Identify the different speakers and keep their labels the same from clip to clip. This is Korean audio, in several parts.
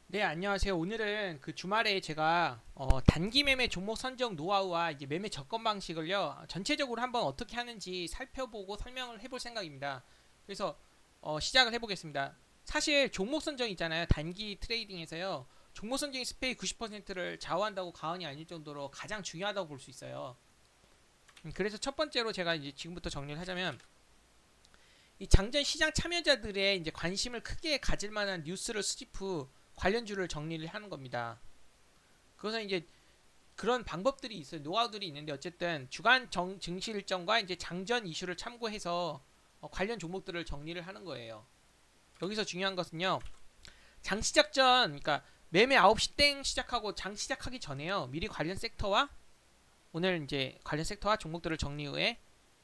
Speaker 1: 네, 안녕하세요. 오늘은 그 주말에 제가 단기 매매 종목 선정 노하우와 이제 매매 접근 방식을요, 전체적으로 한번 어떻게 하는지 살펴보고 설명을 해볼 생각입니다. 그래서 시작을 해보겠습니다. 사실 종목 선정 있잖아요. 단기 트레이딩에서요. 종목 선정이 스페이 90%를 좌우한다고 과언이 아닐 정도로 가장 중요하다고 볼 수 있어요. 그래서 첫 번째로 제가 이제 지금부터 정리를 하자면 이 장전 시장 참여자들의 이제 관심을 크게 가질 만한 뉴스를 수집 후 관련주를 정리를 하는 겁니다. 그것은 이제 그런 방법들이 있어요. 노하우들이 있는데 어쨌든 주간 증시 일정과 이제 장전 이슈를 참고해서 관련 종목들을 정리를 하는 거예요. 여기서 중요한 것은요. 장 시작 전, 그러니까 매매 9시 땡 시작하고 장 시작하기 전에요. 미리 관련 섹터와 오늘 이제 관련 섹터와 종목들을 정리 후에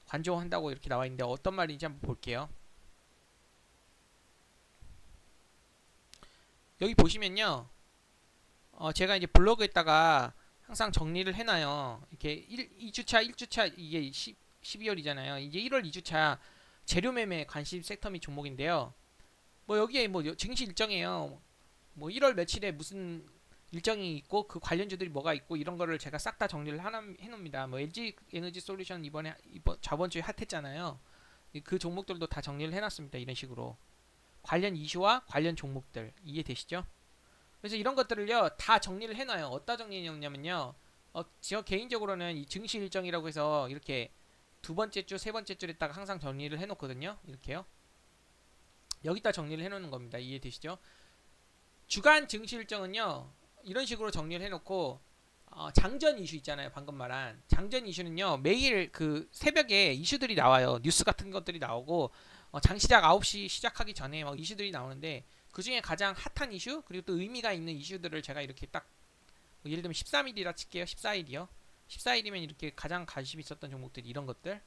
Speaker 1: 관조한다고 이렇게 나와 있는데 어떤 말인지 한번 볼게요. 여기 보시면요. 제가 이제 블로그에다가 항상 정리를 해놔요. 이렇게 2주차, 1주차 이게 12월이잖아요. 이제 1월 2주차 재료 매매 관심 섹터 및 종목인데요. 뭐 여기에 뭐 증시 일정이에요. 뭐 1월 며칠에 무슨 일정이 있고 그 관련주들이 뭐가 있고 이런 거를 제가 싹 다 정리를 해놓습니다. 뭐 LG 에너지 솔루션 이번 저번 주에 핫했잖아요. 그 종목들도 다 정리를 해놨습니다. 이런 식으로 관련 이슈와 관련 종목들 이해되시죠? 그래서 이런 것들을요 다 정리를 해놔요. 어디다 정리했냐면요. 저 개인적으로는 이 증시 일정이라고 해서 이렇게 두 번째 주, 세 번째 줄에다가 항상 정리를 해놓거든요. 이렇게요. 여기다 정리를 해놓는 겁니다. 이해되시죠? 주간 증시 일정은요 이런 식으로 정리를 해놓고 장전 이슈 있잖아요. 방금 말한 장전 이슈는요 매일 그 새벽에 이슈들이 나와요. 뉴스 같은 것들이 나오고 장 시작 9시 시작하기 전에 막 이슈들이 나오는데 그 중에 가장 핫한 이슈 그리고 또 의미가 있는 이슈들을 제가 이렇게 딱 예를 들면 13일이라 칠게요. 14일이요. 14일이면 이렇게 가장 관심 있었던 종목들이 이런 것들.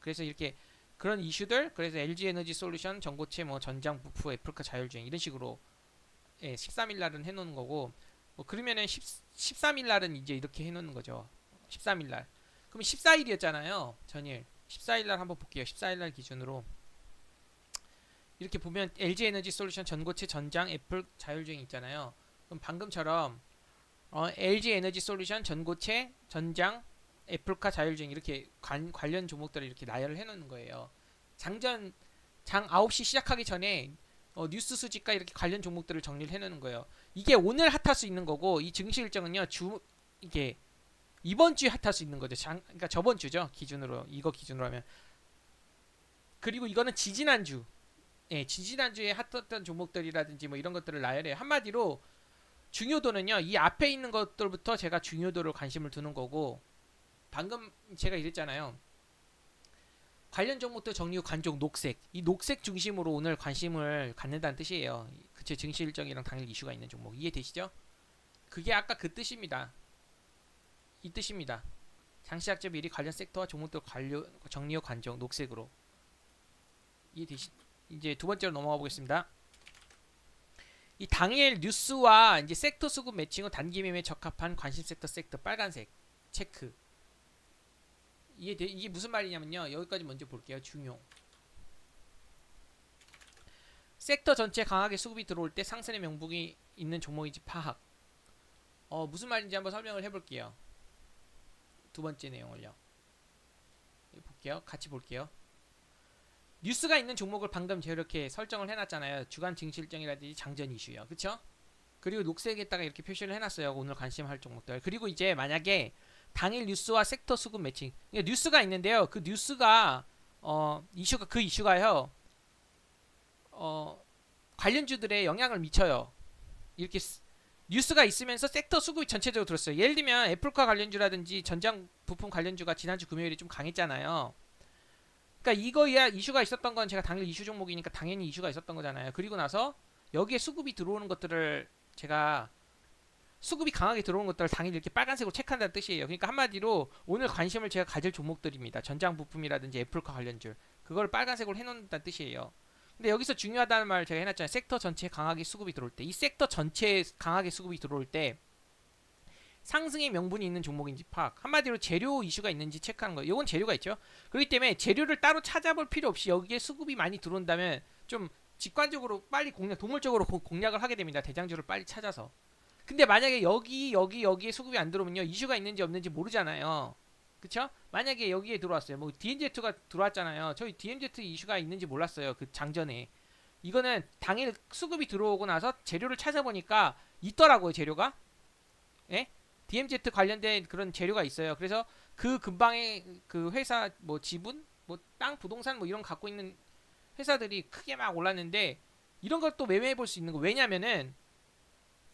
Speaker 1: 그래서 이렇게 그런 이슈들 그래서 LG 에너지 솔루션, 전고체, 뭐 전장, 부프, 애플카 자율주행 이런 식으로 13일 날은 해놓는 거고 뭐 그러면은 13일 날은 이제 이렇게 해놓는 거죠. 13일 날. 그럼 14일이었잖아요. 전일. 14일 날 한번 볼게요. 14일 날 기준으로 이렇게 보면 LG 에너지 솔루션, 전고체, 전장, 애플 자율주행 있잖아요. 그럼 방금처럼 LG 에너지 솔루션, 전고체, 전장, 애플카 자율주행 이렇게 관련 종목들을 이렇게 나열을 해놓는 거예요. 장전 장 9시 시작하기 전에 뉴스 수집과 이렇게 관련 종목들을 정리를 해놓는 거예요. 이게 오늘 핫할 수 있는 거고 이 증시 일정은요 이게 이번 주에 핫할 수 있는 거죠. 그러니까 저번 주죠 기준으로 이거 기준으로 하면 그리고 이거는 지지난주 지지난주에 핫했던 종목들이라든지 뭐 이런 것들을 나열해요. 한마디로 중요도는요 이 앞에 있는 것들부터 제가 중요도를 관심을 두는 거고 방금 제가 이랬잖아요. 관련 종목들 정리 후 관종 녹색 이 녹색 중심으로 오늘 관심을 갖는다는 뜻이에요. 그쵸 증시 일정이랑 당일 이슈가 있는 종목 이해되시죠? 그게 아까 그 뜻입니다. 이 뜻입니다. 장시작제 미리 관련 섹터와 종목들 정리 후 관종 녹색으로 이해되시? 이제 두 번째로 넘어가 보겠습니다. 이 당일 뉴스와 이제 섹터 수급 매칭 후 단기 매매에 적합한 관심 섹터 빨간색 체크. 이게 무슨 말이냐면요. 여기까지 먼저 볼게요. 중요. 섹터 전체 강하게 수급이 들어올 때 상승의 명분이 있는 종목인지 파악. 무슨 말인지 한번 설명을 해볼게요. 두 번째 내용을요. 볼게요. 같이 볼게요. 뉴스가 있는 종목을 방금 제가 이렇게 설정을 해놨잖아요. 주간 증시 일정이라든지 장전 이슈요. 그쵸? 그리고 녹색에다가 이렇게 표시를 해놨어요. 오늘 관심할 종목들. 그리고 이제 만약에 당일 뉴스와 섹터 수급 매칭. 그러니까 뉴스가 있는데요. 그 뉴스가 이슈가 그 이슈가요. 어, 관련주들에 영향을 미쳐요. 이렇게 뉴스가 있으면서 섹터 수급이 전체적으로 들었어요. 예를 들면 애플카 관련주라든지 전장 부품 관련주가 지난주 금요일에 좀 강했잖아요. 그러니까 이거야 이슈가 있었던 건 제가 당일 이슈 종목이니까 당연히 이슈가 있었던 거잖아요. 그리고 나서 여기에 수급이 들어오는 것들을 제가 수급이 강하게 들어오는 것들을 당일 이렇게 빨간색으로 체크한다는 뜻이에요. 그러니까 한마디로 오늘 관심을 제가 가질 종목들입니다. 전장 부품이라든지 애플카 관련주 그걸 빨간색으로 해놓는다는 뜻이에요. 근데 여기서 중요하다는 말을 제가 해놨잖아요. 섹터 전체에 강하게 수급이 들어올 때 이 섹터 전체에 강하게 수급이 들어올 때 상승의 명분이 있는 종목인지 파악. 한마디로 재료 이슈가 있는지 체크하는 거예요. 이건 재료가 있죠. 그렇기 때문에 재료를 따로 찾아볼 필요 없이 여기에 수급이 많이 들어온다면 좀 직관적으로 빨리 동물적으로 공략을 하게 됩니다. 대장주를 빨리 찾아서. 근데 만약에 여기에 수급이 안 들어오면요, 이슈가 있는지 없는지 모르잖아요. 그쵸? 만약에 여기에 들어왔어요. 뭐 DMZ가 들어왔잖아요. 저희 DMZ 이슈가 있는지 몰랐어요. 그 장전에. 이거는 당일 수급이 들어오고 나서 재료를 찾아보니까 있더라고요. 재료가. 예? DMZ 관련된 그런 재료가 있어요. 그래서 그 근방에 그 회사 뭐 지분, 뭐 땅, 부동산 뭐 이런 거 갖고 있는 회사들이 크게 막 올랐는데, 이런 걸 또 매매해 볼 수 있는 거. 왜냐면은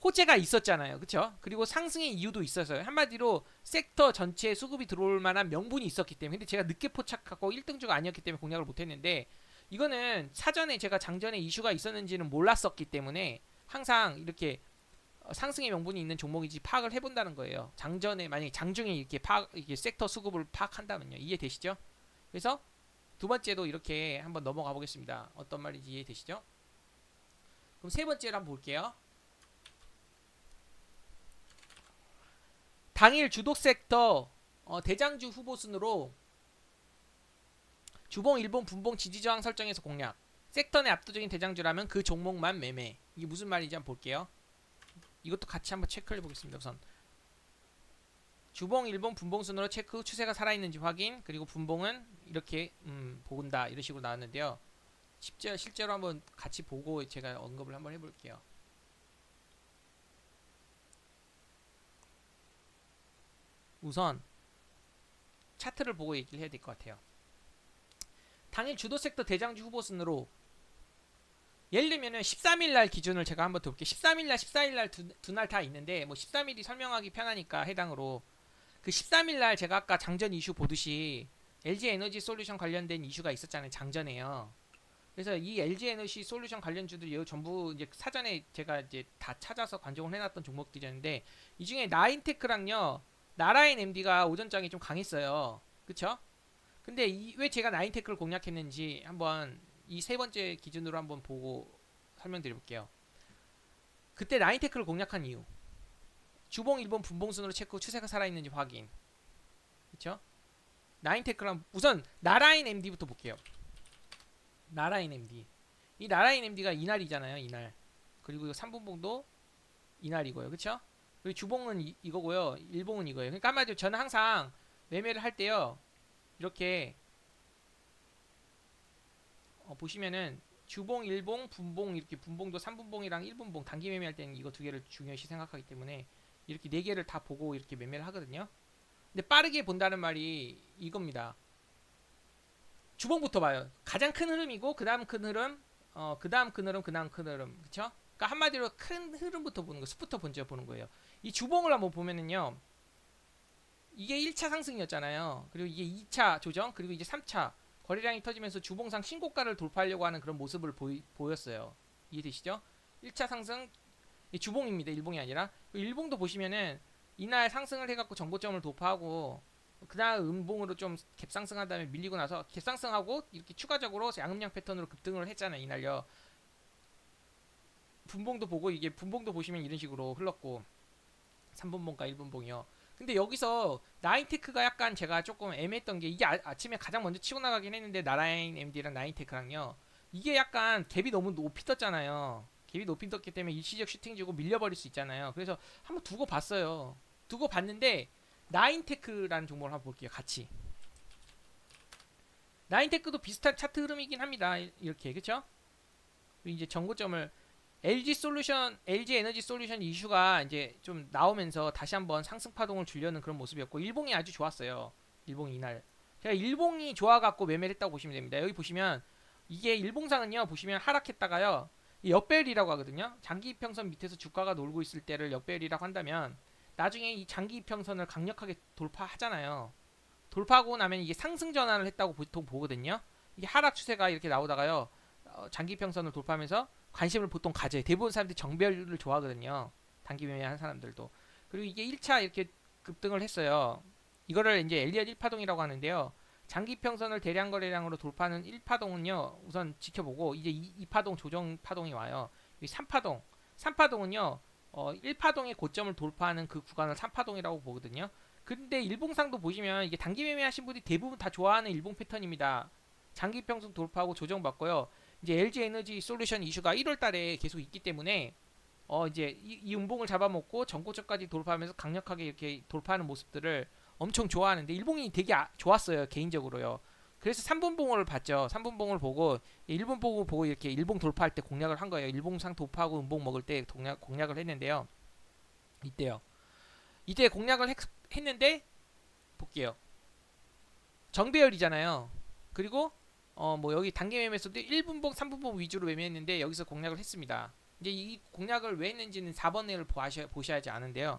Speaker 1: 호재가 있었잖아요. 그쵸? 그리고 상승의 이유도 있어서요. 한마디로 섹터 전체에 수급이 들어올 만한 명분이 있었기 때문에. 근데 제가 늦게 포착하고 1등주가 아니었기 때문에 공략을 못했는데, 이거는 사전에 제가 장전에 이슈가 있었는지는 몰랐었기 때문에 항상 이렇게 상승의 명분이 있는 종목인지 파악을 해본다는 거예요. 장전에 만약에 장중에 이렇게 섹터 수급을 파악한다면요. 이해되시죠? 그래서 두 번째도 이렇게 한번 넘어가 보겠습니다. 어떤 말인지 이해되시죠? 그럼 세 번째로 한번 볼게요. 당일 주독 섹터 대장주 후보 순으로 주봉, 일봉, 분봉 지지저항 설정에서 공략. 섹터 내 압도적인 대장주라면 그 종목만 매매. 이게 무슨 말인지 한번 볼게요. 이것도 같이 한번 체크해 보겠습니다. 우선 주봉, 일봉, 분봉 순으로 체크 후 추세가 살아있는지 확인. 그리고 분봉은 이렇게 본다. 이런 식으로 나왔는데요. 실제로 한번 같이 보고 제가 언급을 한번 해볼게요. 우선 차트를 보고 얘기를 해야 될 것 같아요. 당일 주도 섹터 대장주 후보 순으로 예를 들면은 13일날 기준을 제가 한번 둬볼게요. 13일날, 14일날 두 날 다 있는데, 뭐 13일이 설명하기 편하니까 해당으로 그 13일날 제가 아까 장전 이슈 보듯이 LG 에너지 솔루션 관련된 이슈가 있었잖아요. 장전에요. 그래서 이 LG 에너지 솔루션 관련주들이 전부 이제 사전에 제가 이제 다 찾아서 관종을 해놨던 종목들이었는데, 이 중에 나인테크랑요, 나라인 MD가 오전장이 좀 강했어요. 그쵸? 근데 왜 제가 나인테크를 공략했는지 한번 이 세 번째 기준으로 한번 보고 설명드려볼게요. 그때 나인테크를 공략한 이유. 주봉, 일봉, 분봉 순으로 체크 후 추세가 살아있는지 확인. 그쵸? 나인테크랑 우선 나라인 MD부터 볼게요. 나라인 MD. 이 나라인 MD가 이날이잖아요. 이날. 그리고 3분봉도 이날이고요. 그쵸? 그리고 주봉은 이거고요. 일봉은 이거예요. 그러니까 한마디로 저는 항상 매매를 할 때요, 이렇게 보시면은 주봉, 일봉, 분봉, 이렇게 분봉도 3분봉이랑 1분봉 단기 매매할 때는 이거 두 개를 중요시 생각하기 때문에 이렇게 네 개를 다 보고 이렇게 매매를 하거든요. 근데 빠르게 본다는 말이 이겁니다. 주봉부터 봐요. 가장 큰 흐름이고 그 다음 큰 흐름, 그 다음 큰 흐름, 그 다음 큰 흐름, 그쵸? 그러니까 한마디로 큰 흐름부터 보는 거, 숲부터 먼저 보는 거예요. 이 주봉을 한번 보면은요, 이게 1차 상승이었잖아요. 그리고 이게 2차 조정, 그리고 이제 3차 거래량이 터지면서 주봉상 신고가를 돌파하려고 하는 그런 모습을 보였어요. 이해되시죠? 1차 상승, 주봉입니다. 일봉이 아니라. 일봉도 보시면은 이날 상승을 해갖고 정고점을 돌파하고 그 다음 음봉으로 좀 갭상승한 다음에 밀리고 나서 갭상승하고 이렇게 추가적으로 양음양 패턴으로 급등을 했잖아요. 이날요. 분봉도 보고 이게 분봉도 보시면 이런 식으로 흘렀고 3분봉과 1분봉이요. 근데 여기서 나인테크가 약간 제가 조금 애매했던 게, 이게 아침에 가장 먼저 치고 나가긴 했는데 나라인 MD랑 나인테크랑요, 이게 약간 갭이 너무 높이 떴잖아요. 갭이 높이 떴기 때문에 일시적 슈팅 주고 밀려버릴 수 있잖아요. 그래서 한번 두고 봤어요. 두고 봤는데 나인테크라는 종목을 한번 볼게요. 같이. 나인테크도 비슷한 차트 흐름이긴 합니다. 이렇게 그쵸? 이제 정고점을 LG 에너지 솔루션 이슈가 이제 좀 나오면서 다시 한번 상승 파동을 주려는 그런 모습이었고, 일봉이 아주 좋았어요. 일봉이 이날. 제가 일봉이 좋아갖고 매매를 했다고 보시면 됩니다. 여기 보시면 이게 일봉상은요, 보시면 하락했다가요, 역배열이라고 하거든요. 장기 이평선 밑에서 주가가 놀고 있을 때를 역배열이라고 한다면, 나중에 이 장기 이평선을 강력하게 돌파하잖아요. 돌파하고 나면 이게 상승 전환을 했다고 보통 보거든요. 이게 하락 추세가 이렇게 나오다가요, 장기 평선을 돌파하면서 관심을 보통 가져요. 대부분 사람들이 정배열을 좋아하거든요. 단기 매매하는 사람들도. 그리고 이게 1차 이렇게 급등을 했어요. 이거를 이제 엘리엇 1파동이라고 하는데요. 장기 평선을 대량 거래량으로 돌파하는 1파동은요, 우선 지켜보고 이제 2파동 조정 파동이 와요. 3파동. 3파동은요, 1파동의 고점을 돌파하는 그 구간을 3파동이라고 보거든요. 근데 일봉상도 보시면 이게 단기 매매하신 분들이 대부분 다 좋아하는 일봉 패턴입니다. 장기 평선 돌파하고 조정받고요. 이제 LG 에너지 솔루션 이슈가 1월 달에 계속 있기 때문에 이제 이 음봉을 잡아먹고 전고점까지 돌파하면서 강력하게 이렇게 돌파하는 모습들을 엄청 좋아하는데 일봉이 되게 좋았어요 개인적으로요. 그래서 3분봉을 봤죠. 3분봉을 보고 일본 보고 이렇게 일봉 돌파할 때 공략을 한 거예요. 일봉상 돌파하고 음봉 먹을 때 공략을 했는데요. 이때요. 이때 공략을 했는데 볼게요. 정배열이잖아요. 그리고 뭐 여기 단기 매매에서도 1분봉, 3분봉 위주로 매매했는데 여기서 공략을 했습니다. 이제 이 공략을 왜 했는지는 4번 내를 보셔야지 아는데요.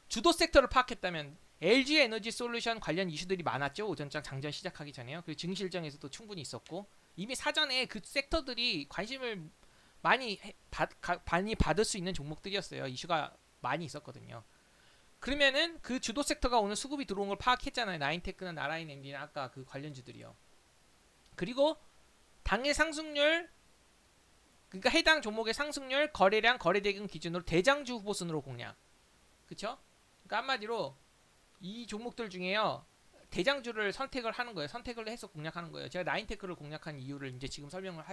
Speaker 1: 주도 섹터를 파악했다면 LG 에너지 솔루션 관련 이슈들이 많았죠. 오전장 장전 시작하기 전에요. 그리고 증시일정에서도 충분히 있었고 이미 사전에 그 섹터들이 관심을 많이 받을 수 있는 종목들이었어요. 이슈가 많이 있었거든요. 그러면은 그 주도 섹터가 오늘 수급이 들어온 걸 파악했잖아요. 나인테크나 나라인 엔디나 아까 그 관련주들이요. 그리고 당일 상승률 그러니까 해당 종목의 상승률, 거래량, 거래대금 기준으로 대장주 후보 순으로 공략. 그쵸? 그러니까 한마디로 이 종목들 중에요. 대장주를 선택을 하는 거예요. 선택을 해서 공략하는 거예요. 제가 나인테크를 공략한 이유를 이제 지금 설명을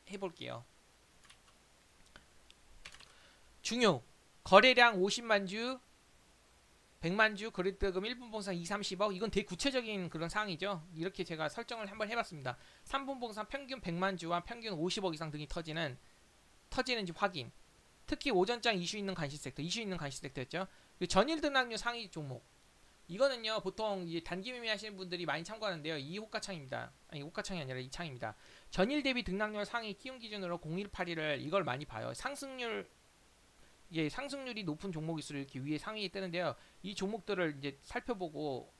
Speaker 1: 해볼게요. 중요 거래량 50만 주, 100만 주, 거래대금 1분 봉상 2, 30억. 이건 되게 구체적인 그런 사항이죠. 이렇게 제가 설정을 한번 해봤습니다. 3분 봉상 평균 100만 주와 평균 50억 이상 등이 터지는지 확인. 특히 오전장 이슈 있는 관심 섹터였죠. 그리고 전일 등락률 상위 종목. 이거는요 보통 이제 단기 매매 하시는 분들이 많이 참고하는데요. 이 호가창입니다. 아니 호가창이 아니라 이 창입니다. 전일 대비 등락률 상위 키움 기준으로 0181을 이걸 많이 봐요. 상승률이 높은 종목일수록 이렇게 위에 상위에 뜨는데요. 이 종목들을 이제 살펴보고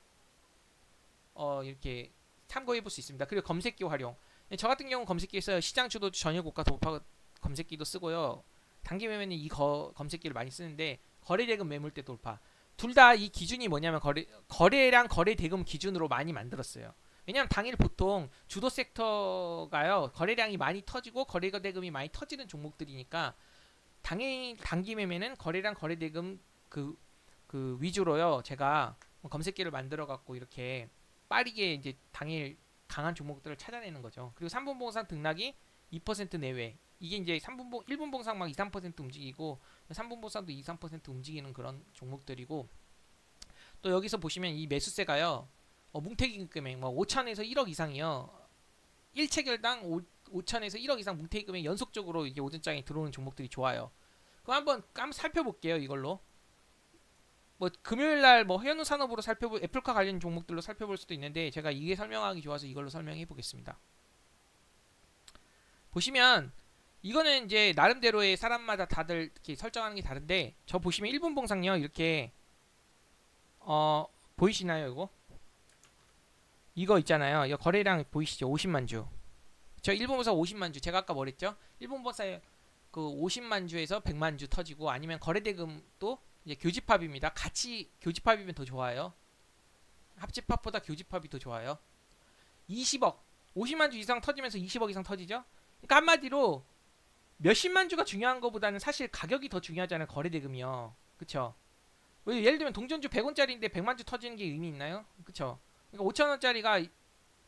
Speaker 1: 이렇게 참고해 볼 수 있습니다. 그리고 검색기 활용. 저 같은 경우 검색기에서 시장 주도 전일 고가 돌파 검색기도 쓰고요. 단기 매매는 이 검색기를 많이 쓰는데 거래대금 매물대 돌파. 둘 다 이 기준이 뭐냐면 거래량 거래대금 기준으로 많이 만들었어요. 왜냐하면 당일 보통 주도 섹터가요 거래량이 많이 터지고 거래대금이 많이 터지는 종목들이니까 당일 단기 매매는 거래량 거래대금 그 위주로요 제가 검색기를 만들어 갖고 이렇게 빠르게 이제 당일 강한 종목들을 찾아내는 거죠. 그리고 3분 봉상 등락이 2% 내외. 이게 이제 1분 봉상 막 2, 3% 움직이고 3분 봉상도 2, 3% 움직이는 그런 종목들이고 또 여기서 보시면 이 매수세가요. 뭉태기 금액 뭐 5천에서 1억 이상이요. 일체결당 5천에서 1억 이상 뭉태기 금액 연속적으로 이게 오전장에 들어오는 종목들이 좋아요. 그럼 한번 살펴볼게요. 이걸로. 뭐 금요일날 뭐 현우 산업으로 애플카 관련 종목들로 살펴볼 수도 있는데 제가 이게 설명하기 좋아서 이걸로 설명해 보겠습니다. 보시면 이거는 이제 나름대로의 사람마다 다들 이렇게 설정하는 게 다른데 저 보시면 1분 봉상요 이렇게 보이시나요 이거? 이거 있잖아요. 이 거래량 보이시죠? 50만 주. 저 1분 봉상 50만 주. 제가 아까 뭐랬죠? 1분 봉사에 그 50만 주에서 100만 주 터지고 아니면 거래대금도 이제 교집합입니다. 같이 교집합이면 더 좋아요. 합집합보다 교집합이 더 좋아요. 20억 50만 주 이상 터지면서 20억 이상 터지죠. 그러니까 한마디로 몇십만 주가 중요한 것보다는 사실 가격이 더 중요하잖아요. 거래대금이요. 그쵸? 예를 들면 동전주 100원짜리인데 100만 주 터지는 게 의미 있나요? 그쵸? 그러니까 5천원짜리가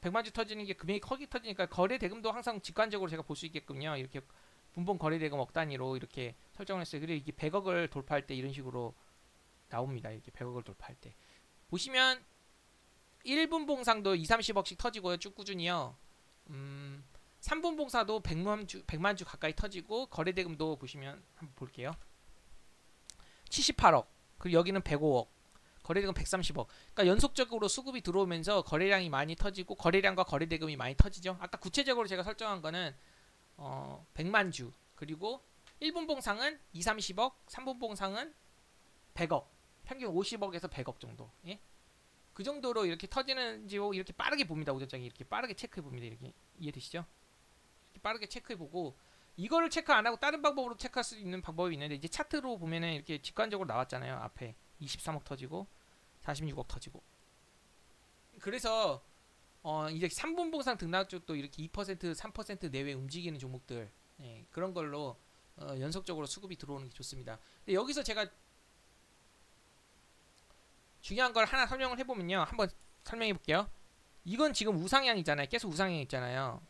Speaker 1: 100만 주 터지는 게 금액이 크게 터지니까 거래대금도 항상 직관적으로 제가 볼 수 있게끔요. 이렇게 분봉 거래대금 억 단위로 이렇게 설정을 했어요. 그리고 이게 100억을 돌파할 때 이런 식으로 나옵니다. 이렇게 100억을 돌파할 때. 보시면 1분 봉상도 2, 30억씩 터지고요. 쭉 꾸준히요. 3분 봉사도 100만 주 가까이 터지고 거래대금도 보시면 한번 볼게요. 78억. 그리고 여기는 105억. 거래대금 130억. 그러니까 연속적으로 수급이 들어오면서 거래량이 많이 터지고 거래량과 거래대금이 많이 터지죠. 아까 구체적으로 제가 설정한 거는 100만 주. 그리고 1분 봉상은 2, 30억, 3분 봉상은 100억. 평균 50억에서 100억 정도. 예? 그 정도로 이렇게 터지는지 이렇게 빠르게 봅니다. 오전장에 이렇게 빠르게 체크해 봅니다. 이렇게 이해되시죠? 이렇게 빠르게 체크해 보고 이거를 체크 안 하고 다른 방법으로 체크할 수 있는 방법이 있는데 이제 차트로 보면은 이렇게 직관적으로 나왔잖아요. 앞에 23억 터지고 46억 터지고. 그래서 이제 3분 봉상 등락 쪽도 이렇게 2%, 3% 내외 움직이는 종목들 그런 걸로 연속적으로 수급이 들어오는 게 좋습니다. 근데 여기서 제가 중요한 걸 하나 설명을 해보면요. 한번 설명해 볼게요. 이건 지금 우상향이잖아요. 계속 우상향 있잖아요.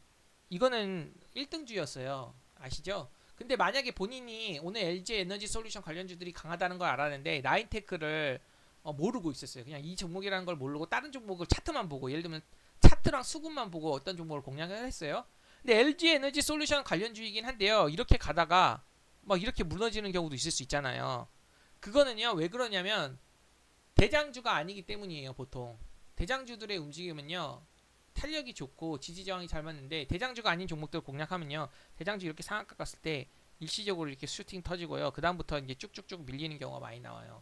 Speaker 1: 이거는 1등주였어요. 아시죠? 근데 만약에 본인이 오늘 LG 에너지 솔루션 관련주들이 강하다는 걸 알았는데 나인테크를 모르고 있었어요. 그냥 이 종목이라는 걸 모르고 다른 종목을 차트만 보고, 예를 들면 차트랑 수급만 보고 어떤 종목을 공략을 했어요. 근데 LG 에너지 솔루션 관련주이긴 한데요. 이렇게 가다가 막 이렇게 무너지는 경우도 있을 수 있잖아요. 그거는요, 왜 그러냐면 대장주가 아니기 때문이에요. 보통 대장주들의 움직임은요, 탄력이 좋고 지지 저항이 잘 맞는데, 대장주가 아닌 종목들 공략하면요, 대장주 이렇게 상한가 갔을 때 일시적으로 이렇게 슈팅 터지고요, 그 다음부터 이제 쭉쭉쭉 밀리는 경우가 많이 나와요.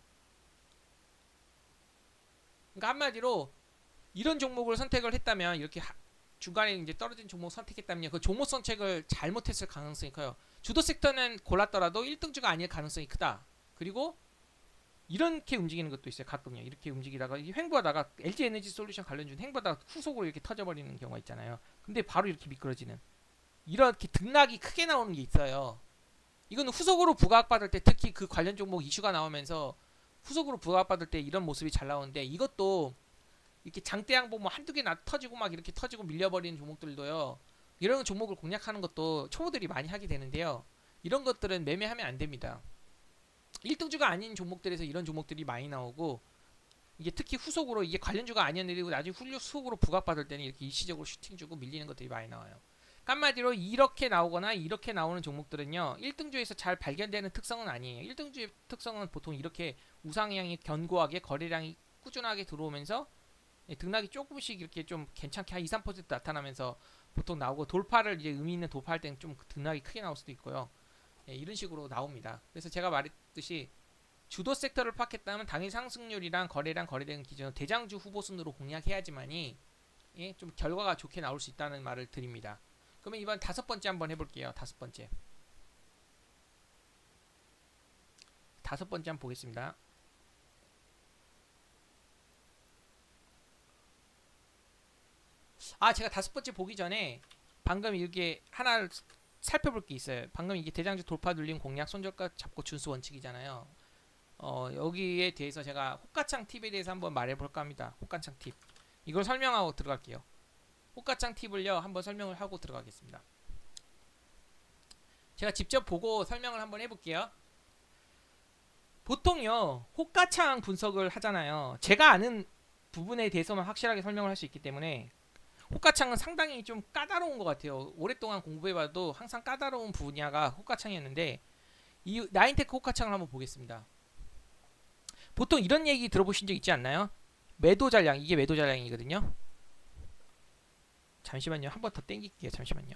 Speaker 1: 그러니까 한마디로 이런 종목을 선택을 했다면, 이렇게 중간에 이제 떨어진 종목 선택했다면 그 종목 선택을 잘못했을 가능성이 커요. 주도 섹터는 골랐더라도 1등주가 아닐 가능성이 크다. 그리고 이렇게 움직이는 것도 있어요. 가끔요. 이렇게 움직이다가 횡보하다가 LG 에너지 솔루션 관련주 횡보하다가 후속으로 이렇게 터져버리는 경우가 있잖아요. 근데 바로 이렇게 미끄러지는, 이렇게 등락이 크게 나오는 게 있어요. 이건 후속으로 부각받을 때, 특히 그 관련 종목 이슈가 나오면서 후속으로 부각받을 때 이런 모습이 잘 나오는데, 이것도 이렇게 장대양봉 뭐 한두 개 터지고 막 이렇게 터지고 밀려버리는 종목들도요, 이런 종목을 공략하는 것도 초보들이 많이 하게 되는데요, 이런 것들은 매매하면 안 됩니다. 1등주가 아닌 종목들에서 이런 종목들이 많이 나오고, 이게 특히 후속으로 이게 관련주가 아니었는데 나중에 후속으로 부각받을 때는 이렇게 일시적으로 슈팅 주고 밀리는 것들이 많이 나와요. 한마디로 이렇게 나오거나 이렇게 나오는 종목들은요, 1등주에서 잘 발견되는 특성은 아니에요. 1등주의 특성은 보통 이렇게 우상향이 견고하게 거래량이 꾸준하게 들어오면서 등락이 조금씩 이렇게 좀 괜찮게 한 2, 3% 나타나면서 보통 나오고, 돌파를 이제 의미 있는 돌파할 때는 좀 등락이 크게 나올 수도 있고요. 이런 식으로 나옵니다. 그래서 제가 말했듯이 주도 섹터를 파악했다면 당일 상승률이랑 거래량 거래대금 기준으로 대장주 후보 순으로 공략해야지만이 좀 결과가 좋게 나올 수 있다는 말을 드립니다. 그러면 이번 5번째 한번 해볼게요. 5번째. 5번째 한번 보겠습니다. 제가 5번째 보기 전에 방금 이렇게 하나를 살펴볼 게 있어요. 방금 이게 대장주 돌파 눌림 공략 손절가 잡고 준수 원칙이잖아요. 여기에 대해서 제가 호가창 팁에 대해서 한번 말해볼까 합니다. 호가창 팁. 이걸 설명하고 들어갈게요. 호가창 팁을요, 한번 설명을 하고 들어가겠습니다. 제가 직접 보고 설명을 한번 해볼게요. 보통요, 호가창 분석을 하잖아요. 제가 아는 부분에 대해서만 확실하게 설명을 할 수 있기 때문에 호가창은 상당히 좀 까다로운 것 같아요. 오랫동안 공부해봐도 항상 까다로운 분야가 호가창이었는데, 이 나인테크 호가창을 한번 보겠습니다. 보통 이런 얘기 들어보신 적 있지 않나요? 매도 잔량, 이게 매도 잔량이거든요. 잠시만요. 한 번 더 땡길게요. 잠시만요.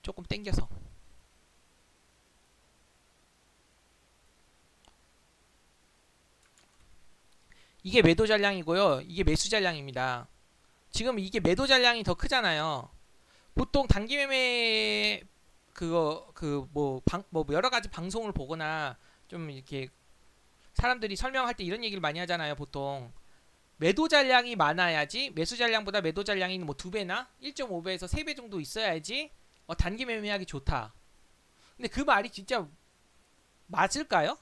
Speaker 1: 조금 땡겨서. 이게 매도 잔량이고요. 이게 매수 잔량입니다. 지금 이게 매도 잔량이 더 크잖아요. 보통 단기 매매 그거 뭐 여러 가지 방송을 보거나 좀 이렇게 사람들이 설명할 때 이런 얘기를 많이 하잖아요. 보통 매도 잔량이 많아야지, 매수 잔량보다 매도 잔량이 뭐 2배나 1.5배에서 3배 정도 있어야지 단기 매매하기 좋다. 근데 그 말이 진짜 맞을까요?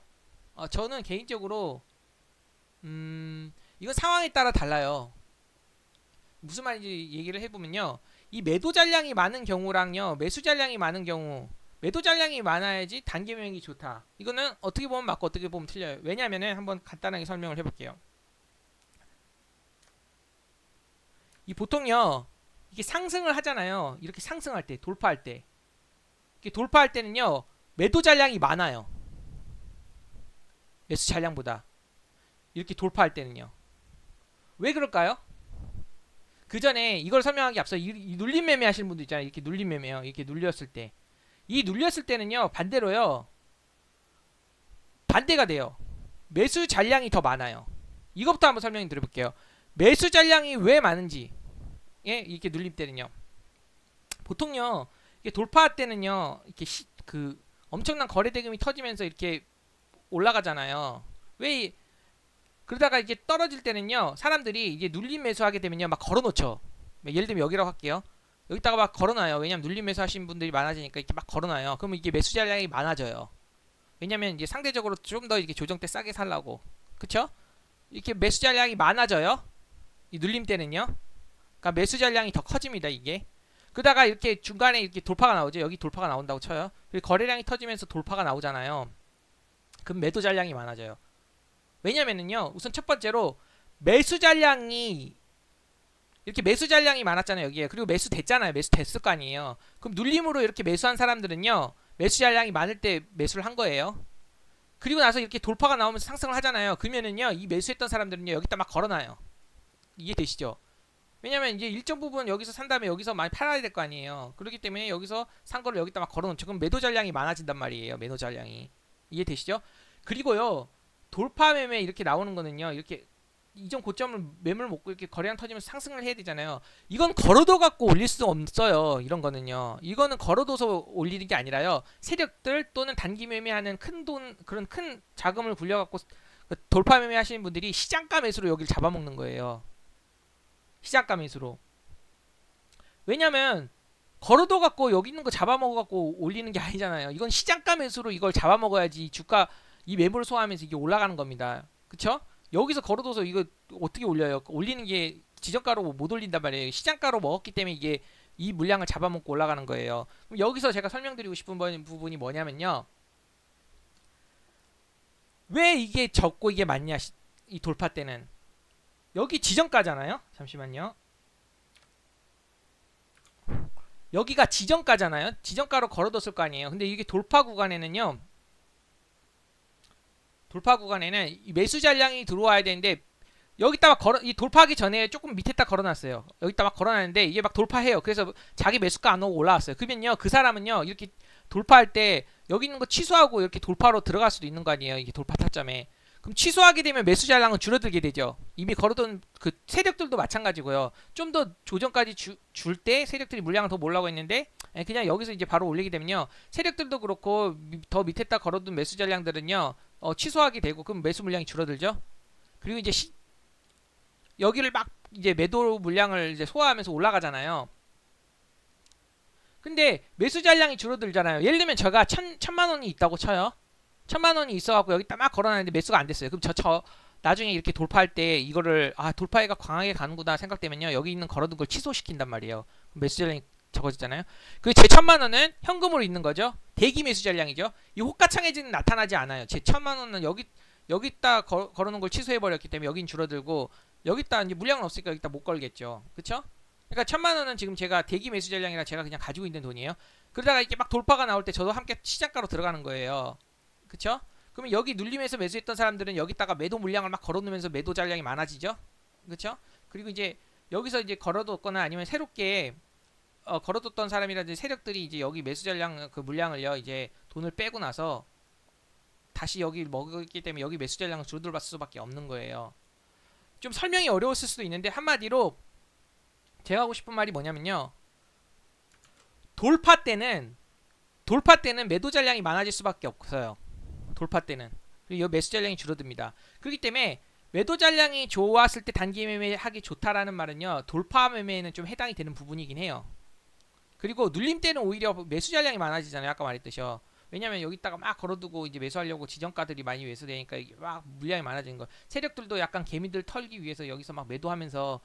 Speaker 1: 저는 개인적으로 이건 상황에 따라 달라요. 무슨 말인지 얘기를 해보면요, 이 매도 잔량이 많은 경우랑요, 매수 잔량이 많은 경우, 매도 잔량이 많아야지 단기 매매하기 좋다. 이거는 어떻게 보면 맞고 어떻게 보면 틀려요. 왜냐면은 한번 간단하게 설명을 해볼게요. 이 보통요, 이게 상승을 하잖아요. 이렇게 상승할 때, 돌파할 때, 이렇게 돌파할 때는요, 매도 잔량이 많아요. 매수 잔량보다. 이렇게 돌파할 때는요. 왜 그럴까요? 그 전에 이걸 설명하기 앞서 이 눌림 매매 하시는 분들 있잖아요. 이렇게 눌림 매매요. 이렇게 눌렸을 때. 이 눌렸을 때는요, 반대로요, 반대가 돼요. 매수 잔량이 더 많아요. 이것부터 한번 설명 드려볼게요. 매수 잔량이 왜 많은지, 이렇게 눌림 때는요, 보통요, 이게 돌파 때는요, 이렇게 엄청난 거래 대금이 터지면서 이렇게 올라가잖아요. 왜 그러다가 이게 떨어질 때는요, 사람들이 이게 눌림 매수하게 되면요, 막 걸어놓죠. 예를 들면 여기라고 할게요. 여기다가 막 걸어놔요. 왜냐면 눌림 매수 하시는 분들이 많아지니까 이렇게 막 걸어놔요. 그러면 이게 매수 잔량이 많아져요. 왜냐면 이제 상대적으로 좀 더 이렇게 조정 때 싸게 살라고. 그쵸? 이렇게 매수 잔량이 많아져요. 이 눌림 때는요. 그러니까 매수 잔량이 더 커집니다. 이게. 그러다가 이렇게 중간에 이렇게 돌파가 나오죠. 여기 돌파가 나온다고 쳐요. 그리고 거래량이 터지면서 돌파가 나오잖아요. 그럼 매도 잔량이 많아져요. 왜냐면은요. 우선 첫 번째로 매수 잔량이 이렇게 매수 잔량이 많았잖아요. 여기에. 그리고 매수 됐잖아요. 매수 됐을 거 아니에요. 그럼 눌림으로 이렇게 매수한 사람들은요. 매수 잔량이 많을 때 매수를 한 거예요. 그리고 나서 이렇게 돌파가 나오면서 상승을 하잖아요. 그러면은요. 이 매수했던 사람들은요. 여기다 막 걸어놔요. 이해되시죠? 왜냐면 이제 일정 부분 여기서 산 다음에 여기서 많이 팔아야 될 거 아니에요. 그렇기 때문에 여기서 산 거를 여기다 막 걸어놓죠. 그럼 매도 잔량이 많아진단 말이에요. 매도 잔량이. 이해되시죠? 그리고요. 돌파 매매 이렇게 나오는 거는요. 이렇게 이전 고점을 매물 먹고 이렇게 거래량 터지면서 상승을 해야 되잖아요. 이건 걸어둬 갖고 올릴 수 없어요. 이런 거는요. 이거는 걸어둬서 올리는 게 아니라요. 세력들 또는 단기 매매하는 큰 돈 그런 큰 자금을 굴려 갖고 돌파 매매 하시는 분들이 시장가 매수로 여기를 잡아먹는 거예요. 시장가 매수로. 왜냐면 걸어둬 갖고 여기 있는 거 잡아먹어 갖고 올리는 게 아니잖아요. 이건 시장가 매수로 이걸 잡아먹어야지 주가 이 매물을 소화하면서 이게 올라가는 겁니다. 그쵸? 여기서 걸어둬서 이거 어떻게 올려요? 올리는 게 지정가로 못 올린단 말이에요. 시장가로 먹었기 때문에 이게 이 물량을 잡아먹고 올라가는 거예요. 그럼 여기서 제가 설명드리고 싶은 부분이 뭐냐면요. 왜 이게 적고 이게 많냐? 이 돌파 때는 여기 지정가잖아요. 잠시만요. 여기가 지정가잖아요. 지정가로 걸어뒀을 거 아니에요. 근데 이게 돌파 구간에는요. 돌파 구간에는 이 매수 잔량이 들어와야 되는데 여기다가 이 돌파하기 전에 조금 밑에다 걸어놨어요. 여기다 막 걸어놨는데 이게 막 돌파해요. 그래서 자기 매수가 안 오고 올라왔어요. 그러면요 그 사람은요 이렇게 돌파할 때 여기 있는 거 취소하고 이렇게 돌파로 들어갈 수도 있는 거 아니에요. 이게 돌파 타점에. 그럼 취소하게 되면 매수 잔량은 줄어들게 되죠. 이미 걸어둔 그 세력들도 마찬가지고요. 좀 더 조정까지 줄 때 세력들이 물량을 더 몰라고 했는데 그냥 여기서 이제 바로 올리게 되면요. 세력들도 그렇고 더 밑에다 걸어둔 매수 잔량들은요. 취소하게 되고 그럼 매수 물량이 줄어들죠. 그리고 이제 여기를 막 이제 매도 물량을 이제 소화하면서 올라가잖아요. 근데 매수 잔량이 줄어들잖아요. 예를 들면 제가 천만 원이 있다고 쳐요. 천만 원이 있어갖고 여기다 막 걸어놨는데 매수가 안 됐어요. 그럼 저 나중에 이렇게 돌파할 때 이거를 돌파해가 강하게 가는구나 생각되면요. 여기 있는 걸어둔 걸 취소시킨단 말이에요. 매수 잔량이 적어지잖아요. 그 제 천만 원은 현금으로 있는 거죠. 대기 매수 잔량이죠. 이 호가창해지는 나타나지 않아요. 제 천만 원은 여기다 걸어놓은 걸 취소해 버렸기 때문에 여긴 줄어들고 여기다 이제 물량은 없으니까 여기다 못 걸겠죠. 그쵸? 그러니까 천만 원은 지금 제가 대기 매수 잔량이라 제가 그냥 가지고 있는 돈이에요. 그러다가 이렇게 막 돌파가 나올 때 저도 함께 시장가로 들어가는 거예요. 그쵸? 그러면 여기 눌림에서 매수했던 사람들은 여기다가 매도 물량을 막 걸어놓으면서 매도 잔량이 많아지죠. 그쵸? 그리고 이제 여기서 이제 걸어뒀거나 아니면 새롭게 걸어뒀던 사람이라든지 세력들이 이제 여기 매수 잔량 그 물량을요 이제 돈을 빼고 나서 다시 여기 먹었기 때문에 여기 매수 잔량은 줄어들 수밖에 없는 거예요. 좀 설명이 어려웠을 수도 있는데 한마디로 제가 하고 싶은 말이 뭐냐면요. 돌파 때는 매도 잔량이 많아질 수밖에 없어요. 돌파 때는. 그리고 매수 잔량이 줄어듭니다. 그렇기 때문에 매도 잔량이 좋았을 때 단기 매매하기 좋다라는 말은요. 돌파 매매에는 좀 해당이 되는 부분이긴 해요. 그리고 눌림 때는 오히려 매수 잔량이 많아지잖아요. 아까 말했듯이요. 왜냐면 여기다가 막 걸어두고 이제 매수하려고 지정가들이 많이 매수되니까 막 물량이 많아지는 거. 세력들도 약간 개미들 털기 위해서 여기서 막 매도하면서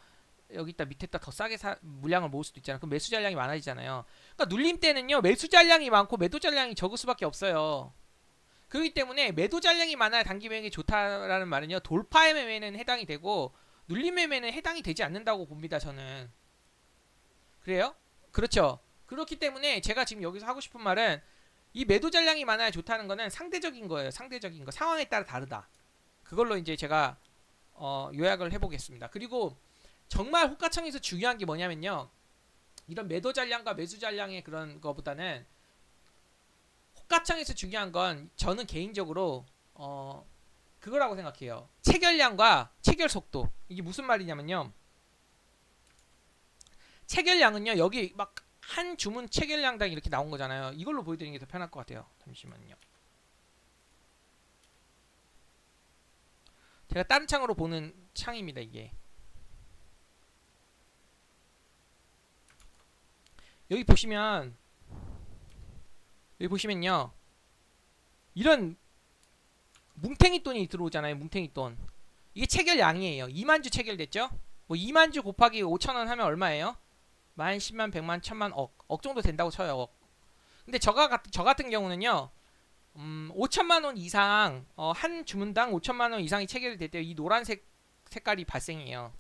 Speaker 1: 여기다 밑에다 더 싸게 물량을 모을 수도 있잖아요. 그럼 매수 잔량이 많아지잖아요. 그러니까 눌림 때는요. 매수 잔량이 많고 매도 잔량이 적을 수밖에 없어요. 그렇기 때문에 매도 잔량이 많아야 단기 매매가 좋다라는 말은요. 돌파의 매매는 해당이 되고 눌림 매매는 해당이 되지 않는다고 봅니다. 저는. 그래요? 그렇죠. 그렇기 때문에 제가 지금 여기서 하고 싶은 말은 이 매도 잔량이 많아야 좋다는 거는 상대적인 거예요. 상대적인 거. 상황에 따라 다르다. 그걸로 이제 제가 요약을 해보겠습니다. 그리고 정말 호가창에서 중요한 게 뭐냐면요. 이런 매도 잔량과 매수 잔량의 그런 거보다는 호가창에서 중요한 건 저는 개인적으로 그거라고 생각해요. 체결량과 체결 속도. 이게 무슨 말이냐면요. 체결량은요. 여기 막 한 주문 체결량당 이렇게 나온 거잖아요. 이걸로 보여드리는 게 더 편할 것 같아요. 잠시만요. 제가 다른 창으로 보는 창입니다. 이게. 여기 보시면 여기 보시면요. 이런 뭉탱이 돈이 들어오잖아요. 뭉탱이 돈. 이게 체결량이에요. 2만 주 체결됐죠? 뭐 2만 주 곱하기 5천 원 하면 얼마예요? 만, 10만, 100만, 1000만, 억 정도 된다고 쳐요. 억. 근데 저 같은 경우는요. 5천만 원 이상 한 주문당 5천만 원 이상이 체결이 될 때 이 노란색 색깔이 발생해요.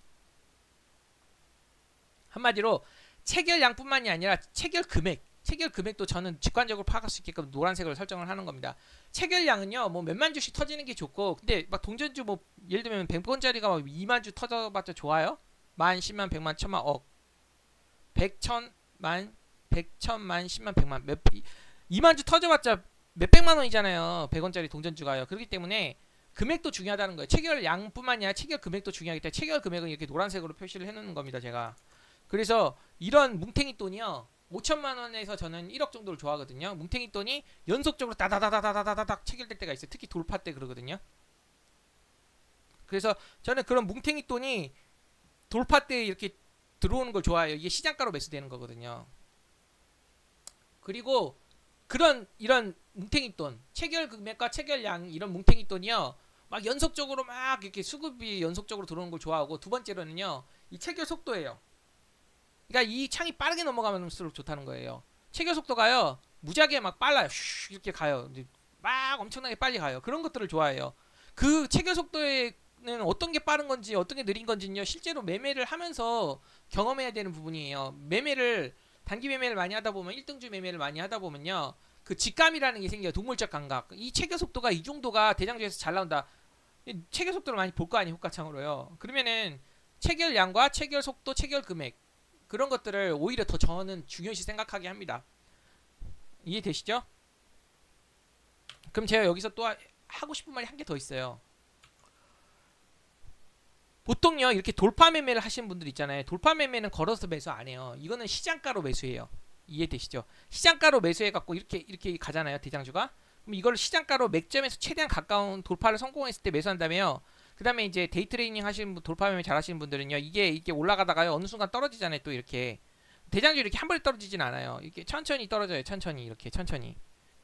Speaker 1: 한마디로 체결량뿐만이 아니라 체결 금액도 저는 직관적으로 파악할 수 있게끔 노란색으로 설정을 하는 겁니다. 체결량은요, 뭐 몇만 주씩 터지는 게 좋고, 근데 막 동전주 뭐 예를 들면 100번짜리가 막 2만 주 터져봤자 좋아요? 만, 10만, 100만, 1000만, 억, 100, 1000만, 100, 1000만, 10만, 100만, 2만 주 터져봤자 몇백만 원이잖아요. 100원짜리 동전주가요. 그렇기 때문에 금액도 중요하다는 거예요. 체결량뿐만 아니라 체결 금액도 중요하기 때문에 체결 금액은 이렇게 노란색으로 표시를 해놓는 겁니다. 제가. 그래서 이런 뭉탱이 돈이요. 5천만 원에서 저는 1억 정도를 좋아하거든요. 뭉탱이 돈이 연속적으로 다다다다다다닥 체결될 때가 있어요. 특히 돌파 때 그러거든요. 그래서 저는 그런 뭉탱이 돈이 돌파 때 이렇게 들어오는 걸 좋아해요. 이게 시장가로 매수되는 거거든요. 그리고 이런 뭉탱이 돈, 체결 금액과 체결량 이런 뭉탱이 돈이요. 막 연속적으로 막 이렇게 수급이 연속적으로 들어오는 걸 좋아하고 두 번째로는요. 이 체결 속도예요. 그러니까 이 창이 빠르게 넘어가면서록 좋다는 거예요. 체결 속도가요. 무지하게 막 빨라요. 슉 이렇게 가요. 막 엄청나게 빨리 가요. 그런 것들을 좋아해요. 그 체결 속도에는 어떤 게 빠른 건지 어떤 게 느린 건지는요. 실제로 매매를 하면서 경험해야 되는 부분이에요. 단기 매매를 많이 하다 보면 1등주 매매를 많이 하다 보면요. 그 직감이라는 게 생겨요. 동물적 감각. 이 체결 속도가 이 정도가 대장주에서 잘 나온다. 체결 속도를 많이 볼 거 아니에요. 호가창으로요. 그러면은 체결량과 체결 속도, 체결 금액 그런 것들을 오히려 더 저는 중요시 생각하게 합니다. 이해되시죠? 그럼 제가 여기서 또 하고 싶은 말이 한 개 더 있어요. 보통요 이렇게 돌파 매매를 하시는 분들 있잖아요. 돌파 매매는 걸어서 매수 안 해요. 이거는 시장가로 매수해요. 이해되시죠? 시장가로 매수해 갖고 이렇게 가잖아요. 대장주가. 그럼 이걸 시장가로 맥점에서 최대한 가까운 돌파를 성공했을 때 매수한다며요. 그 다음에 이제 데이 트레이닝 하시는 분, 돌파 매매 잘 하시는 분들은요. 이게 올라가다가요. 어느 순간 떨어지잖아요. 또 이렇게. 대장주 이렇게 한 번에 떨어지진 않아요. 이렇게 천천히 떨어져요. 천천히. 이렇게 천천히.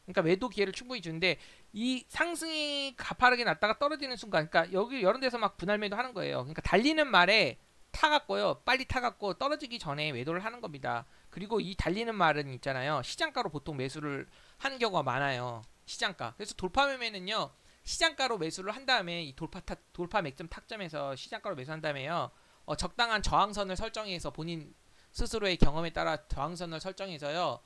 Speaker 1: 그러니까 매도 기회를 충분히 주는데 이 상승이 가파르게 났다가 떨어지는 순간 그러니까 여기 이런 데서 막 분할 매도 하는 거예요. 그러니까 달리는 말에 타갖고요. 빨리 타갖고 떨어지기 전에 매도를 하는 겁니다. 그리고 이 달리는 말은 있잖아요. 시장가로 보통 매수를 하는 경우가 많아요. 시장가. 그래서 돌파 매매는요. 시장가로 매수를 한 다음에 이 돌파 맥점 탁점에서 시장가로 매수한 다음에요. 적당한 저항선을 설정해서 본인 스스로의 경험에 따라 저항선을 설정해서요.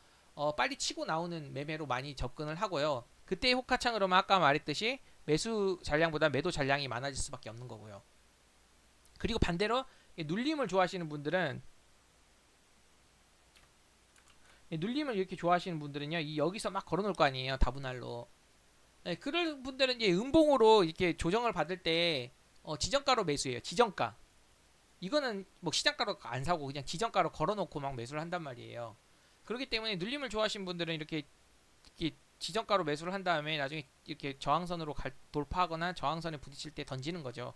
Speaker 1: 빨리 치고 나오는 매매로 많이 접근을 하고요. 그때의 호가창으로만 아까 말했듯이 매수 잔량보다 매도 잔량이 많아질 수밖에 없는 거고요. 그리고 반대로 눌림을 좋아하시는 분들은 눌림을 이렇게 좋아하시는 분들은요. 여기서 막 걸어놓을 거 아니에요. 다분할로. 네, 그런 분들은 이제 음봉으로 이렇게 조정을 받을 때 지정가로 매수해요. 지정가. 이거는 뭐 시장가로 안 사고 그냥 지정가로 걸어놓고 막 매수를 한단 말이에요. 그렇기 때문에 눌림을 좋아하시는 분들은 이렇게 지정가로 매수를 한 다음에 나중에 이렇게 저항선으로 돌파하거나 저항선에 부딪힐 때 던지는 거죠.